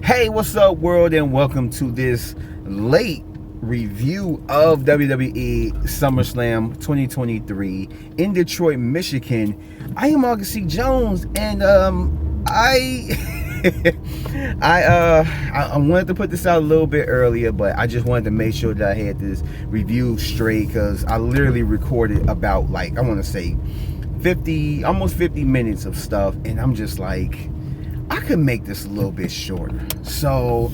Hey, what's up, world, and welcome to this late review of WWE Summerslam 2023 in Detroit, Michigan. I am August C. Jones, and I wanted to put this out a little bit earlier, but I just wanted to make sure that I had this review straight because I literally recorded about, like, I want to say almost 50 minutes of stuff, and I'm just like, I could make this a little bit shorter. So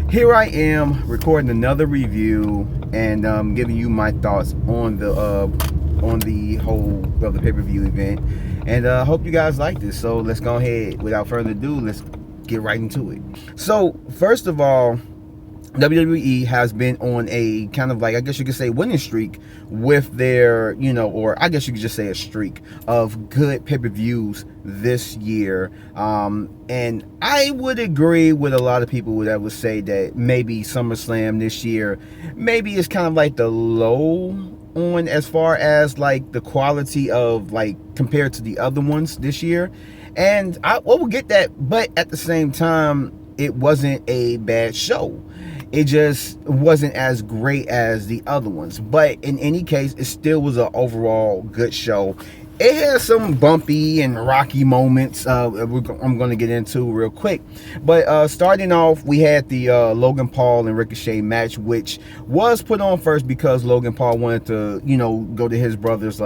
here I am recording another review and giving you my thoughts on the whole of the pay-per-view event, and hope you guys like this. So let's go ahead, without further ado, let's get right into it. So first of all, WWE has been on a kind of, like, I guess you could say, winning streak with their, or I guess you could just say a streak of good pay-per-views this year. And I would agree with a lot of people that would say that maybe SummerSlam this year, maybe it's kind of like the low on as far as like the quality of, like, compared to the other ones this year. And I will get that, but at the same time, it wasn't a bad show. It just wasn't as great as the other ones. But in any case, it still was an overall good show. It had some bumpy and rocky moments I'm going to get into real quick. But starting off, we had the Logan Paul and Ricochet match, which was put on first because Logan Paul wanted to, go to his brother's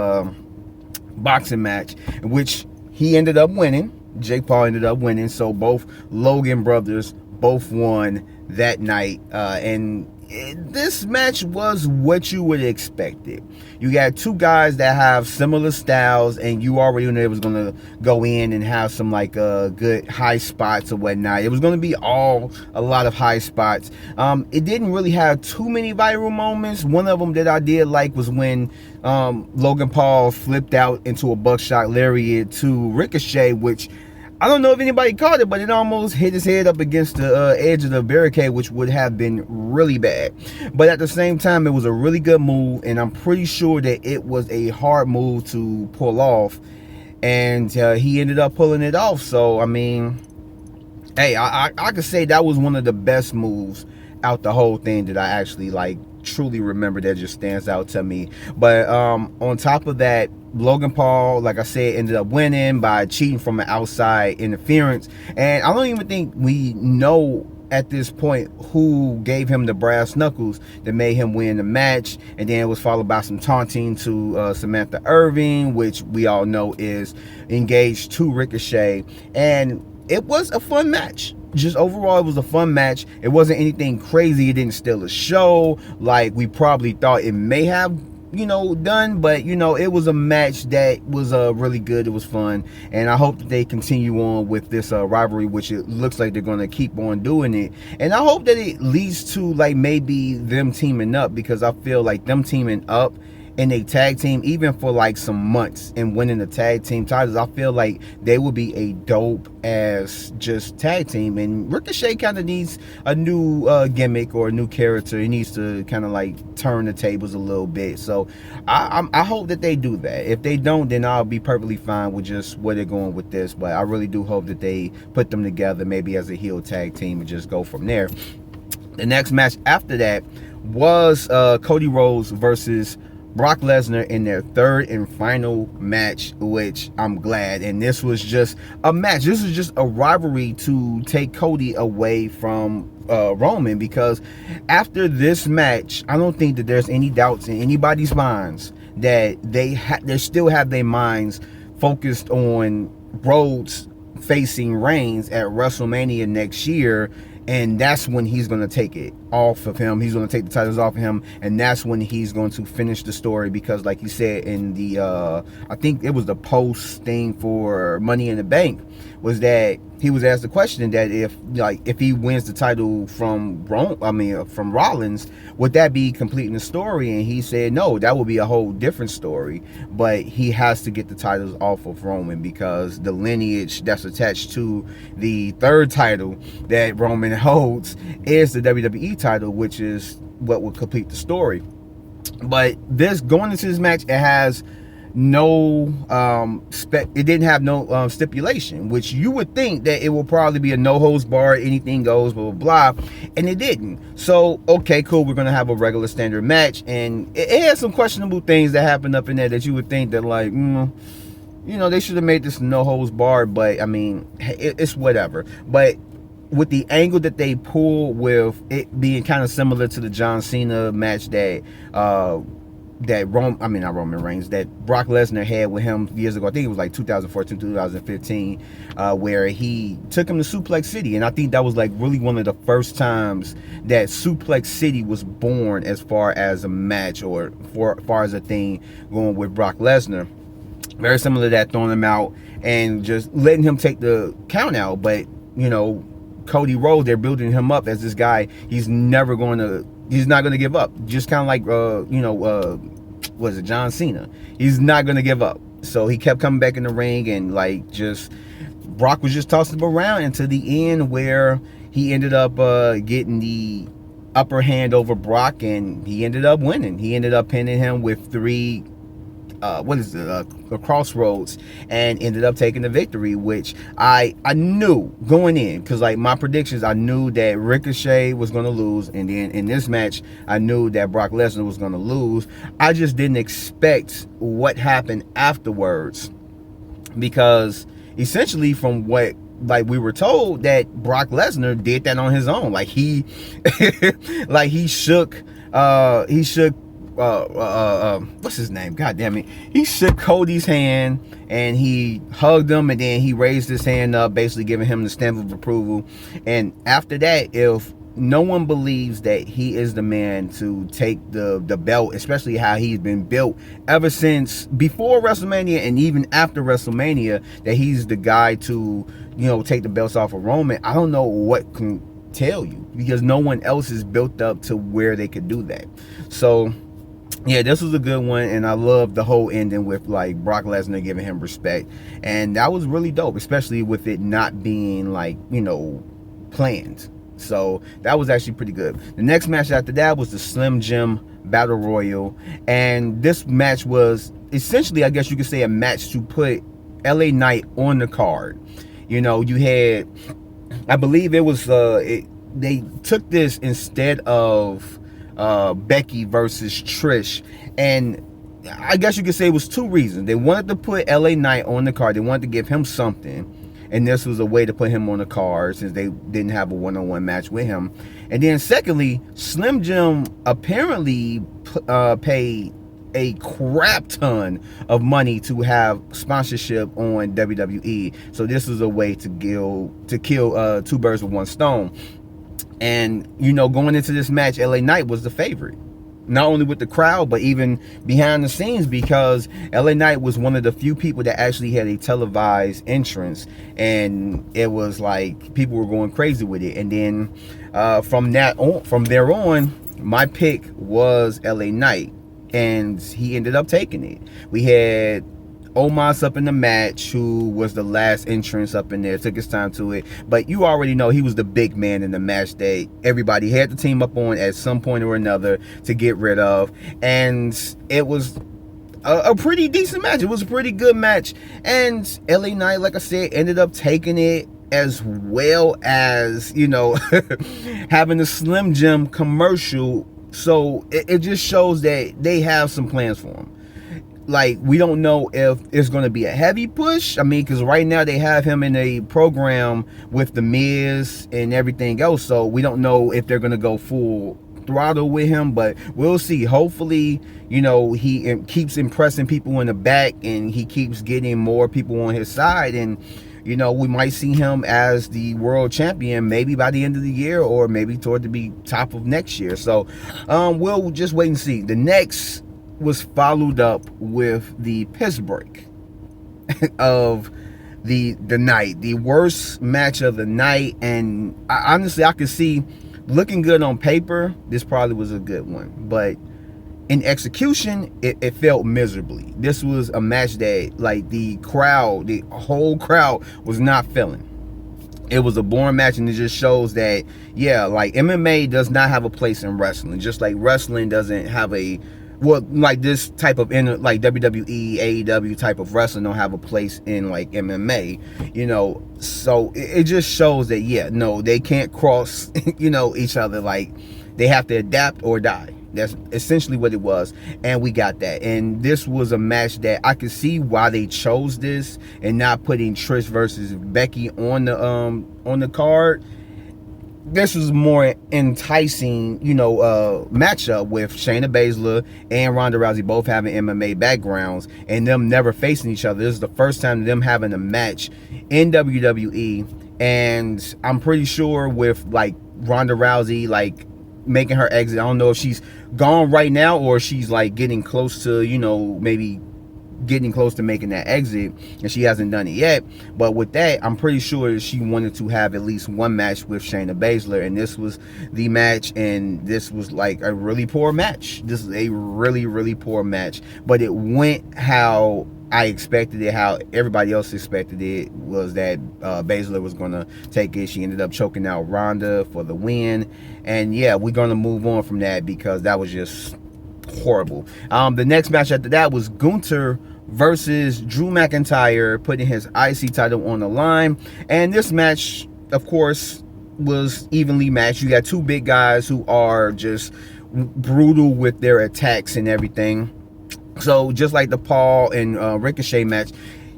boxing match, which he ended up winning. Jake Paul ended up winning. So both Logan brothers both won that night, and this match was what you would expect it. You got two guys that have similar styles, and you already knew it was going to go in and have some, like, good high spots or whatnot. It was going to be a lot of high spots. It didn't really have too many viral moments. One of them that I did like was when Logan Paul flipped out into a buckshot lariat to Ricochet, which I don't know if anybody caught it, but it almost hit his head up against the edge of the barricade, which would have been really bad. But at the same time, it was a really good move, and I'm pretty sure that it was a hard move to pull off, and he ended up pulling it off. So, I mean, hey, I could say that was one of the best moves out the whole thing that I actually, like, truly remember, that just stands out to me. But on top of that, Logan Paul, like I said, ended up winning by cheating from an outside interference. And I don't even think we know at this point who gave him the brass knuckles that made him win the match. And then it was followed by some taunting to Samantha Irving, which we all know is engaged to Ricochet. And it was a fun match. Just overall, it was a fun match. It wasn't anything crazy. It didn't steal a show like we probably thought it may have, done. But, it was a match that was really good. It was fun. And I hope that they continue on with this rivalry, which it looks like they're going to keep on doing it. And I hope that it leads to, like, maybe them teaming up, because I feel like them teaming up in a tag team, even for like some months, and winning the tag team titles, I feel like they would be a dope ass just tag team. And Ricochet kind of needs a new gimmick or a new character. He needs to kind of like turn the tables a little bit. So I hope that they do that. If they don't, then I'll be perfectly fine with just where they're going with this. But I really do hope that they put them together, maybe as a heel tag team, and just go from there. The next match after that was Cody Rhodes versus Brock Lesnar in their third and final match, which I'm glad. And this was just a match. This was just a rivalry to take Cody away from Roman, because after this match, I don't think that there's any doubts in anybody's minds that they still have their minds focused on Rhodes facing Reigns at WrestleMania next year. And that's when he's going to take it off of him. He's going to take the titles off of him. And that's when he's going to finish the story. Because like you said in the, I think it was the post thing for Money in the Bank, was that he was asked the question that if he wins the title from Rollins, would that be completing the story? And he said no, that would be a whole different story. But he has to get the titles off of Roman, because the lineage that's attached to the third title that Roman holds is the WWE title, which is what would complete the story. But this, going into this match, it has no it didn't have no stipulation, which you would think that it will probably be a no holds barred, anything goes, blah blah blah, and it didn't. So okay, cool, we're gonna have a regular standard match, and it had some questionable things that happened up in there that you would think that, like, you know, they should have made this no holds barred, but I mean, it's whatever. But with the angle that they pulled, with it being kind of similar to the John Cena match that not Roman Reigns, that Brock Lesnar had with him years ago. I think it was like 2014, 2015, where he took him to Suplex City. And I think that was like really one of the first times that Suplex City was born as far as a match, or far as a thing going with Brock Lesnar. Very similar to that, throwing him out and just letting him take the count out. But, you know, Cody Rhodes, they're building him up as this guy. He's not going to give up. Just kind of like, was it John Cena? He's not going to give up. So he kept coming back in the ring, and like, just Brock was just tossing him around until the end, where he ended up getting the upper hand over Brock, and he ended up winning. He ended up pinning him with three the crossroads, and ended up taking the victory, which I knew going in, because like my predictions, I knew that Ricochet was going to lose, and then in this match I knew that Brock Lesnar was going to lose. I just didn't expect what happened afterwards, because essentially from what we were told, that Brock Lesnar did that on his own. Like he like he shook what's his name? God damn it. He shook Cody's hand, and he hugged him, and then he raised his hand up, basically giving him the stamp of approval. And after that, if no one believes that he is the man to take the belt, especially how he's been built ever since before WrestleMania and even after WrestleMania, that he's the guy to, you know, take the belts off of Roman, I don't know what can tell you, because no one else is built up to where they could do that. So yeah, this was a good one, and I love the whole ending with like Brock Lesnar giving him respect, and that was really dope, especially with it not being like, you know, planned. So that was actually pretty good. The next match after that was the Slim Jim Battle Royal, and this match was essentially, I guess you could say, a match to put LA Knight on the card. You know, you had, I believe it was they took this instead of Becky versus Trish, and I guess you could say it was two reasons. They wanted to put LA Knight on the card. They wanted to give him something, and this was a way to put him on the card since they didn't have a one-on-one match with him. And then secondly, Slim Jim apparently paid a crap ton of money to have sponsorship on WWE. So this was a way to kill two birds with one stone. And, you know, going into this match, LA Knight was the favorite, not only with the crowd, but even behind the scenes, because LA Knight was one of the few people that actually had a televised entrance, and it was like people were going crazy with it. And then from there on, my pick was LA Knight, and he ended up taking it. We had Omos up in the match, who was the last entrance up in there, took his time to it, but you already know he was the big man in the match that everybody had to team up on at some point or another to get rid of. And it was a pretty decent match. It was a pretty good match, and LA Knight, like I said, ended up taking it, as well as, you know, having a Slim Jim commercial. So it just shows that they have some plans for him. Like, we don't know if it's going to be a heavy push. I mean, because right now they have him in a program with The Miz and everything else. So we don't know if they're going to go full throttle with him, but we'll see. Hopefully, you know, he keeps impressing people in the back, and he keeps getting more people on his side. And, you know, we might see him as the world champion maybe by the end of the year, or maybe toward the top of next year. So we'll just wait and see. The next was followed up with the piss break of the night, the worst match of the night. And honestly, I could see, looking good on paper, this probably was a good one, but in execution, it felt miserably. This was a match that, like, the whole crowd was not feeling. It was a boring match, and it just shows that, yeah, like, MMA does not have a place in wrestling, just like wrestling doesn't have a well, like this type of like WWE, AEW type of wrestling don't have a place in like MMA, you know. So it just shows that, yeah, no, they can't cross, you know, each other. Like, they have to adapt or die. That's essentially what it was, and we got that. And this was a match that I could see why they chose this and not putting Trish versus Becky on the card. This was more enticing, you know, matchup with Shayna Baszler and Ronda Rousey both having MMA backgrounds and them never facing each other. This is the first time them having a match in WWE, and I'm pretty sure with like Ronda Rousey like making her exit, I don't know if she's gone right now or she's like getting close to, you know, maybe getting close to making that exit, and she hasn't done it yet. But with that, I'm pretty sure she wanted to have at least one match with Shayna Baszler, and this was the match, and this was like a really poor match. This is a really, really poor match, but it went how I expected it, how everybody else expected it, was that Baszler was going to take it. She ended up choking out Ronda for the win, and yeah, we're going to move on from that because that was just horrible. The next match after that was Gunther versus Drew McIntyre, putting his IC title on the line. And this match, of course, was evenly matched. You got two big guys who are just brutal with their attacks and everything. So just like the Paul and Ricochet match,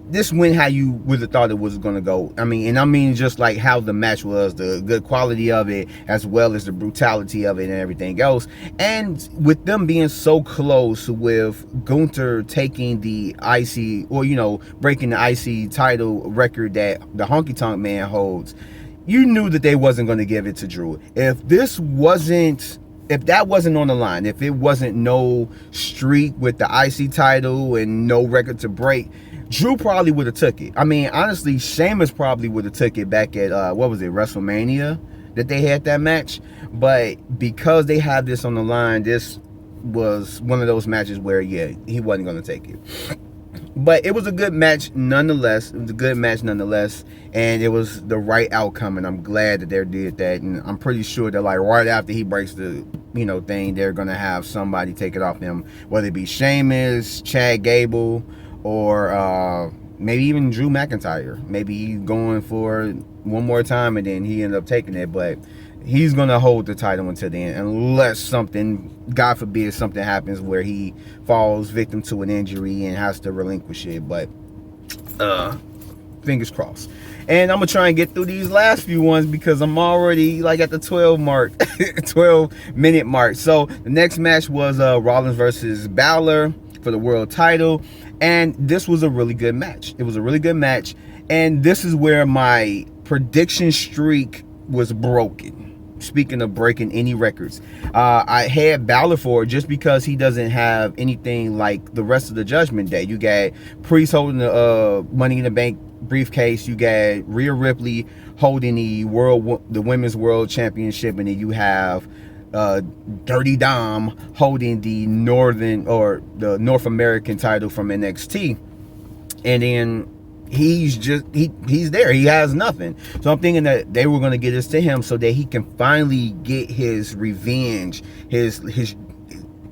this went how you would have thought it was going to go. I mean just like how the match was, the good quality of it, as well as the brutality of it and everything else. And with them being so close, with Gunther taking the IC, or, you know, breaking the IC title record that the Honky Tonk Man holds, you knew that they wasn't going to give it to Drew. If that wasn't on the line, if it wasn't no streak with the IC title and no record to break, Drew probably would have took it. I mean, honestly, Sheamus probably would have took it back at, what was it, WrestleMania, that they had that match. But because they had this on the line, this was one of those matches where, yeah, he wasn't going to take it. But it was a good match nonetheless. It was a good match nonetheless. And it was the right outcome. And I'm glad that they did that. And I'm pretty sure that, like, right after he breaks the, you know, thing, they're going to have somebody take it off him. Whether it be Sheamus, Chad Gable, or maybe even Drew McIntyre. Maybe he's going for one more time and then he ended up taking it. But he's going to hold the title until the end, unless something, God forbid, something happens where he falls victim to an injury and has to relinquish it. But fingers crossed. And I'm going to try and get through these last few ones because I'm already like at the 12-minute mark. So the next match was Rollins versus Balor for the world title. And this was a really good match. It was a really good match. And this is where my prediction streak was broken. Speaking of breaking any records, I had Balor for it just because he doesn't have anything like the rest of the Judgment Day. You got Priest holding the Money in the Bank briefcase. You got Rhea Ripley holding the Women's World Championship, and then you have Dirty Dom holding the North American title from NXT. And then he's there. He has nothing. So I'm thinking that they were going to get this to him so that he can finally get his revenge, his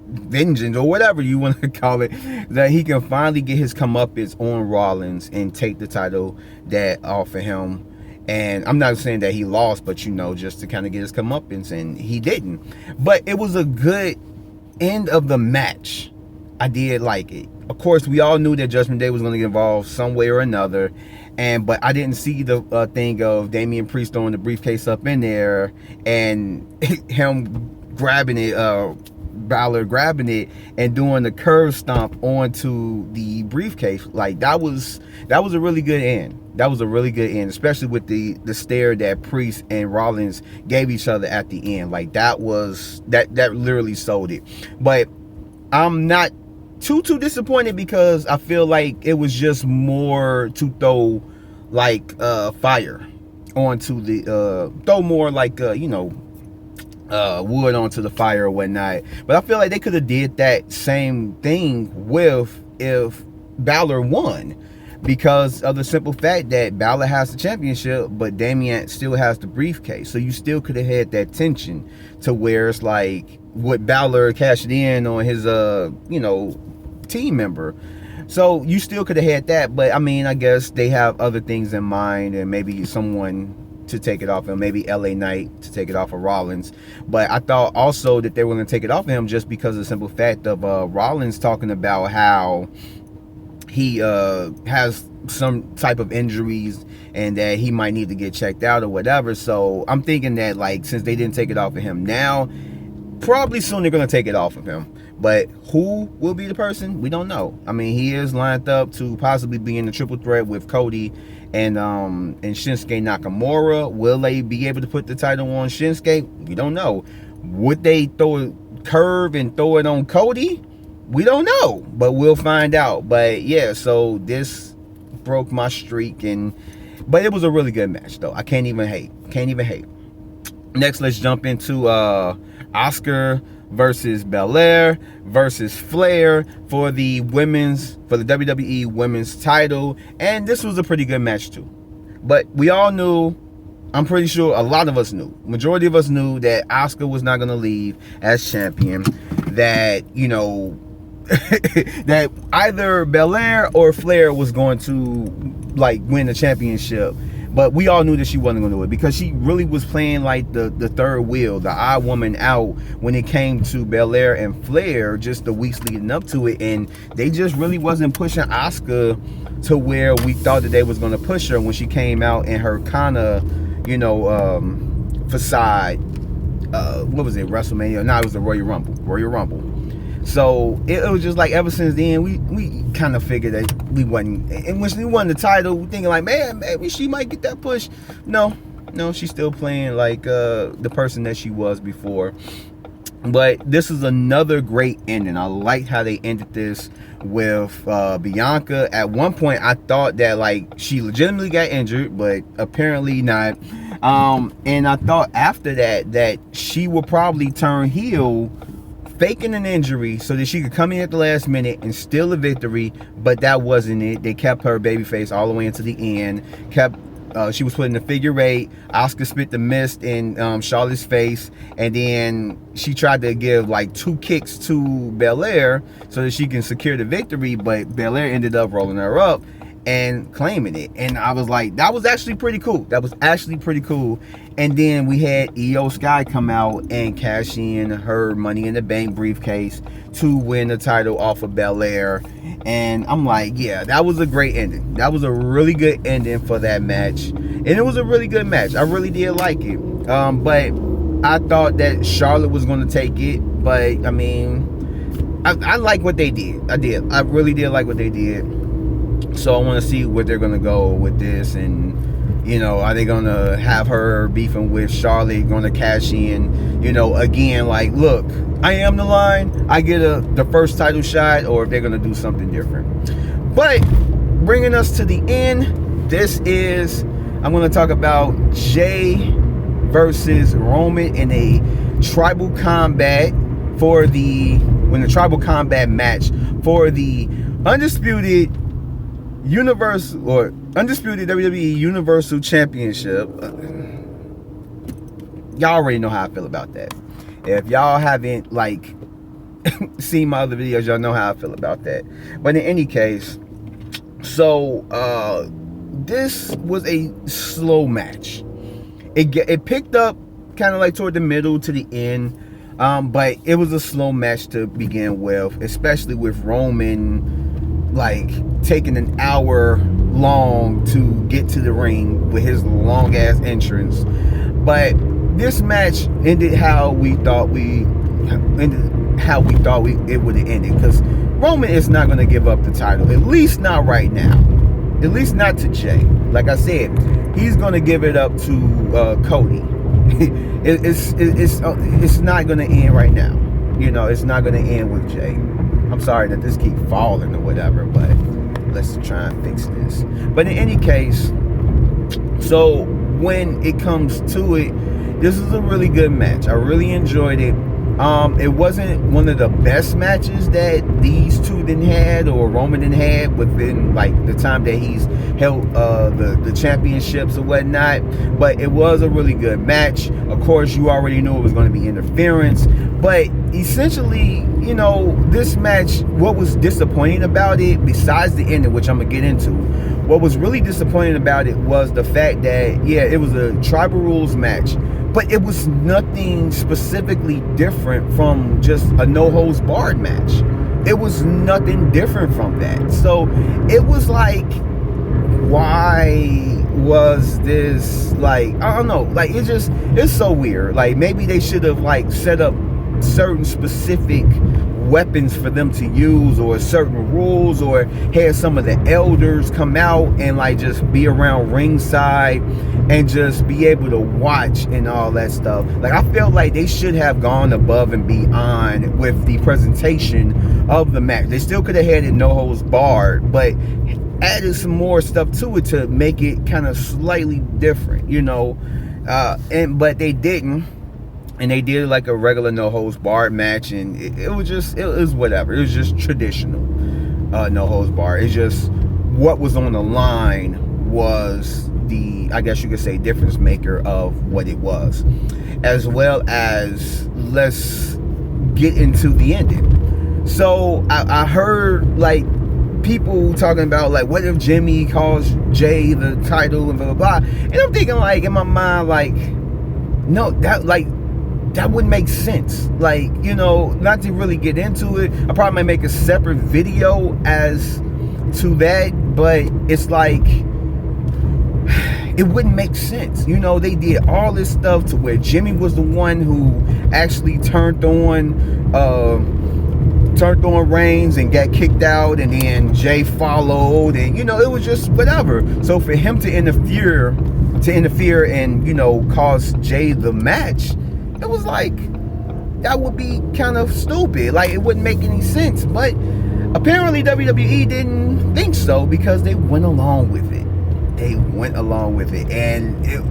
vengeance, or whatever you want to call it, that he can finally get his comeuppance on Rollins and take the title that off of him. And I'm not saying that he lost, but, you know, just to kind of get his comeuppance, and he didn't. But it was a good end of the match. I did like it. Of course, we all knew that Judgment Day was going to get involved some way or another, but I didn't see the thing of Damian Priest throwing the briefcase up in there and him grabbing it, Balor grabbing it and doing the curve stomp onto the briefcase. Like, that was a really good end. That was a really good end, especially with the stare that Priest and Rollins gave each other at the end. Like, that literally sold it. But I'm not too disappointed because I feel like it was just more to throw like fire onto the throw more like wood onto the fire or whatnot. But I feel like they could have did that same thing if Balor won, because of the simple fact that Balor has the championship, but Damian still has the briefcase. So you still could have had that tension to where it's like what Balor cashed in on his team member. So you still could have had that, but I mean, I guess they have other things in mind, and maybe someone to take it off him, maybe LA Knight to take it off of Rollins. But I thought also that they were going to take it off him just because of the simple fact of Rollins talking about how he has some type of injuries and that he might need to get checked out or whatever. So I'm thinking that, like, since they didn't take it off of him now, probably soon they're going to take it off of him. But who will be the person? We don't know. I mean, he is lined up to possibly be in the triple threat with Cody and Shinsuke Nakamura. Will they be able to put the title on Shinsuke? We don't know. Would they throw a curve and throw it on Cody? We don't know, but we'll find out. But yeah, so this broke my streak, but it was a really good match though. I can't even hate. Next, let's jump into Asuka versus Belair versus Flair for the WWE Women's title, and this was a pretty good match too. But we all knew, I'm pretty sure a lot of us knew, majority of us knew that Asuka was not going to leave as champion, that, you know, that either Belair or Flair was going to like win the championship. But we all knew that she wasn't going to do it because she really was playing like the third wheel, the odd woman out when it came to Belair and Flair just the weeks leading up to it. And they just really wasn't pushing Asuka to where we thought that they was going to push her when she came out in her kind of, you know, facade. What was it? WrestleMania? No, it was the Royal Rumble. So it was just like ever since then we kind of figured that we wasn't, and when she won the title, we thinking like, man, maybe she might get that push. No, she's still playing like the person that she was before. But this is another great ending. I liked how they ended this with Bianca. At one point I thought that like she legitimately got injured, but apparently not. And I thought after that she would probably turn heel, faking an injury so that she could come in at the last minute and steal a victory, but that wasn't it. They kept her babyface all the way into the end. She was put in the figure eight. Asuka spit the mist in Charlotte's face, and then she tried to give like 2 kicks to Belair so that she can secure the victory, but Belair ended up rolling her up and claiming it. And I was like, that was actually pretty cool. And then we had Io Sky come out and cash in her Money in the Bank briefcase to win the title off of Belair. And I'm like, yeah, that was a great ending. That was a really good ending for that match. And it was a really good match. I really did like it. But I thought that Charlotte was going to take it. But, I mean, I like what they did. I really did like what they did. So I want to see where they're going to go with this. And, you know, are they going to have her beefing with Charlotte, going to cash in, you know, again, like, look, I am the line, I get the first title shot, or if they're going to do something different. But bringing us to the end, I'm going to talk about Jay versus Roman in a tribal combat the tribal combat match for the undisputed WWE Universal Championship. Y'all already know how I feel about that. If y'all haven't like seen my other videos, y'all know how I feel about that. But in any case, so this was a slow match. It picked up kind of like toward the middle to the end, but it was a slow match to begin with, especially with Roman like taking an hour long to get to the ring with his long ass entrance. But this match ended how we thought it would have ended, because Roman is not going to give up the title, at least not right now, at least not to Jay. Like I said, he's going to give it up to Cody. It's not going to end right now. You know, it's not going to end with Jay. I'm sorry that this keeps falling or whatever, but let's try and fix this. But in any case, so when it comes to it, this is a really good match. I really enjoyed it. It wasn't one of the best matches that these two didn't had, or Roman didn't had within like the time that he's held the championships or whatnot. But it was a really good match. Of course, you already knew it was going to be interference, but essentially, you know, this match, what was disappointing about it, besides the ending, which I'm gonna get into, what was really disappointing about it was the fact that, yeah, it was a tribal rules match, but it was nothing specifically different from just a no holds barred match. It was nothing different from that. So it was like, why was this, like, I don't know, like, it's so weird. Like, maybe they should have like set up certain specific weapons for them to use, or certain rules, or had some of the elders come out and like just be around ringside and just be able to watch and all that stuff. Like, I felt like they should have gone above and beyond with the presentation of the match. They still could have had it no holds barred, but added some more stuff to it to make it kind of slightly different, you know. But they didn't. And they did like a regular no holds barred match, and it was whatever. It was just traditional no holds barred. It's just what was on the line was the, I guess you could say, difference maker of what it was. As well as, let's get into the ending. So I heard like people talking about like, what if Jimmy calls Jay the title and blah blah blah. And I'm thinking, like, in my mind, like, no, that wouldn't make sense. Like, you know, not to really get into it, I probably might make a separate video as to that, but it's like, it wouldn't make sense. You know, they did all this stuff to where Jimmy was the one who actually turned on Reigns and got kicked out, and then Jay followed, and, you know, it was just whatever. So for him to interfere and, you know, cause Jay the match, it was like, that would be kind of stupid. Like, it wouldn't make any sense. But apparently WWE didn't think so, because they went along with it. And it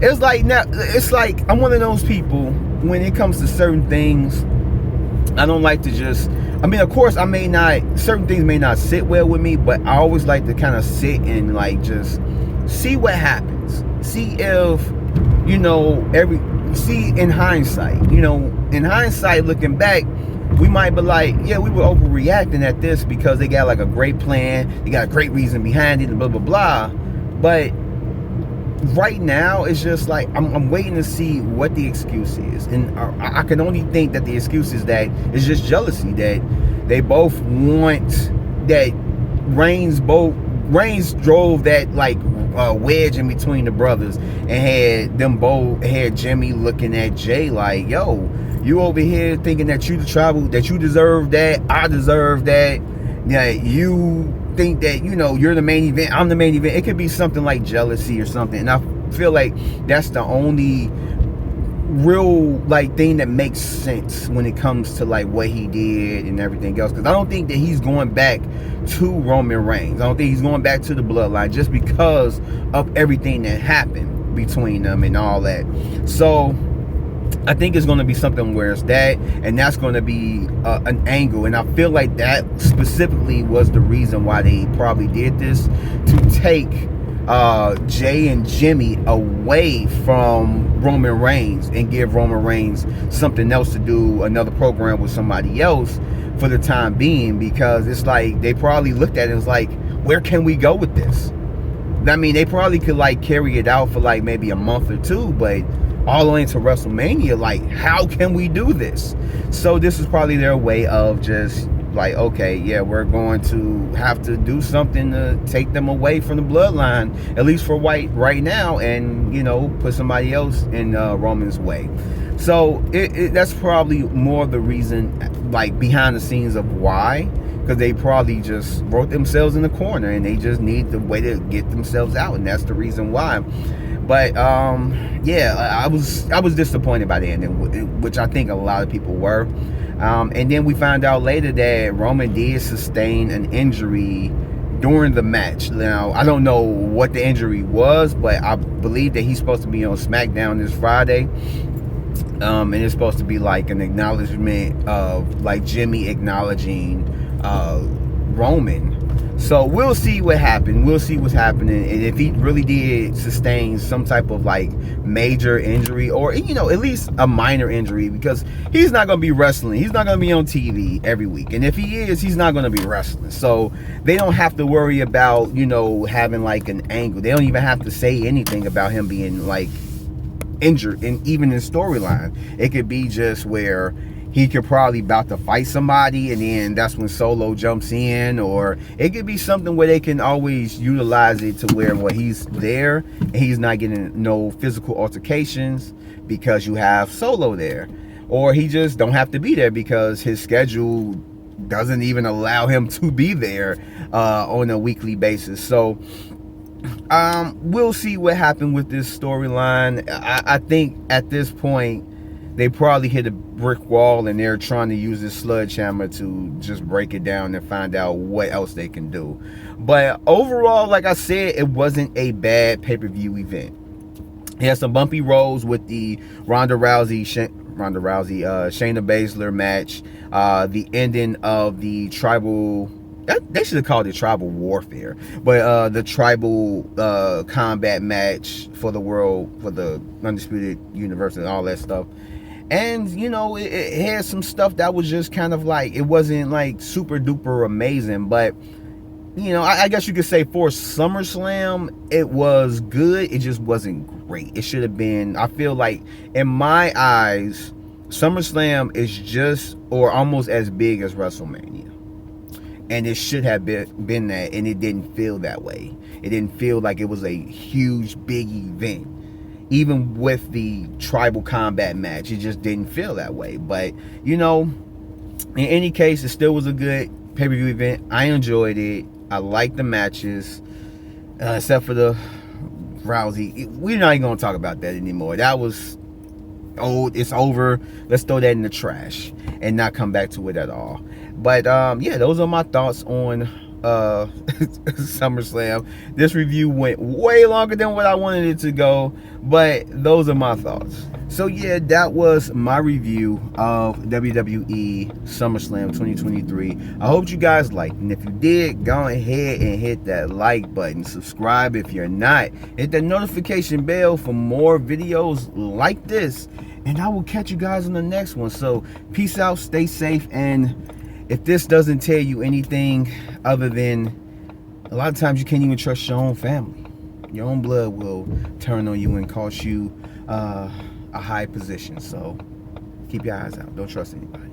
was like, now it's like, I'm one of those people, when it comes to certain things, I don't like to just, I mean, of course, certain things may not sit well with me, but I always like to kind of sit and like just see what happens. See if, you know, see in hindsight, looking back, we might be like, yeah, we were overreacting at this because they got like a great plan, they got a great reason behind it, and blah blah blah. But right now, it's just like, I'm waiting to see what the excuse is, and I can only think that the excuse is that it's just jealousy, that they both want that Reigns drove that like wedge in between the brothers, and had Jimmy looking at Jay like, yo, you over here thinking that you the tribal, that you deserve that, I deserve that, you think that, you know, you're the main event, I'm the main event. It could be something like jealousy or something, and I feel like that's the only real like thing that makes sense when it comes to like what he did and everything else. Because I don't think that he's going back to Roman Reigns. I don't think he's going back to the bloodline, just because of everything that happened between them and all that. So I think it's going to be something where it's that, and that's going to be an angle. And I feel like that specifically was the reason why they probably did this, to take Jay and Jimmy away from Roman Reigns and give Roman Reigns something else to do, another program with somebody else for the time being. Because it's like, they probably looked at it as like, where can we go with this? I mean, they probably could like carry it out for like maybe a month or two, but all the way into WrestleMania, like, how can we do this? So this is probably their way of just like, okay, yeah, we're going to have to do something to take them away from the bloodline, at least for right now, and, you know, put somebody else in Roman's way. So that's probably more the reason, like, behind the scenes of why, because they probably just wrote themselves in the corner, and they just need the way to get themselves out, and that's the reason why. But yeah, I was disappointed by the ending, which I think a lot of people were. And then we found out later that Roman did sustain an injury during the match. Now, I don't know what the injury was, but I believe that he's supposed to be on SmackDown this Friday. And it's supposed to be like an acknowledgement of like Jimmy acknowledging Roman. So we'll see what happened. We'll see what's happening, and if he really did sustain some type of like major injury, or at least a minor injury, because he's not going to be wrestling. He's not going to be on TV every week, and if he is, he's not going to be wrestling. So they don't have to worry about having like an angle. They don't even have to say anything about him being like injured, and even in storyline, it could be just where he could probably about to fight somebody, and then that's when Solo jumps in, or it could be something where they can always utilize it to where he's there and he's not getting no physical altercations because you have Solo there, or he just don't have to be there because his schedule doesn't even allow him to be there on a weekly basis. So we'll see what happened with this storyline. I think at this point they probably hit a brick wall, and they're trying to use this sledgehammer to just break it down and find out what else they can do. But overall, like I said, it wasn't a bad pay-per-view event. It had some bumpy roads with the Ronda Rousey Shayna Baszler match, the ending of the tribal, they should have called it tribal warfare, but the tribal combat match for the Undisputed Universe and all that stuff. And it had some stuff that was just kind of like, it wasn't like super duper amazing, but I guess you could say for SummerSlam it was good. It just wasn't great. It should have been, I feel like in my eyes, SummerSlam is just or almost as big as WrestleMania, and it should have been that, and it didn't feel that way. It didn't feel like it was a huge big event. Even with the tribal combat match, it just didn't feel that way. But, in any case, it still was a good pay-per-view event. I enjoyed it. I liked the matches, except for the Rousey. We're not even going to talk about that anymore. That was old. It's over. Let's throw that in the trash and not come back to it at all. But, yeah, those are my thoughts on SummerSlam. This review went way longer than what I wanted it to go, but those are my thoughts. So yeah, that was my review of WWE SummerSlam 2023. I hope you guys liked, and if you did, go ahead and hit that like button. Subscribe if you're not. Hit that notification bell for more videos like this, and I will catch you guys on the next one. So peace out, stay safe, and if this doesn't tell you anything other than a lot of times you can't even trust your own family. Your own blood will turn on you and cost you a high position. So keep your eyes out. Don't trust anybody.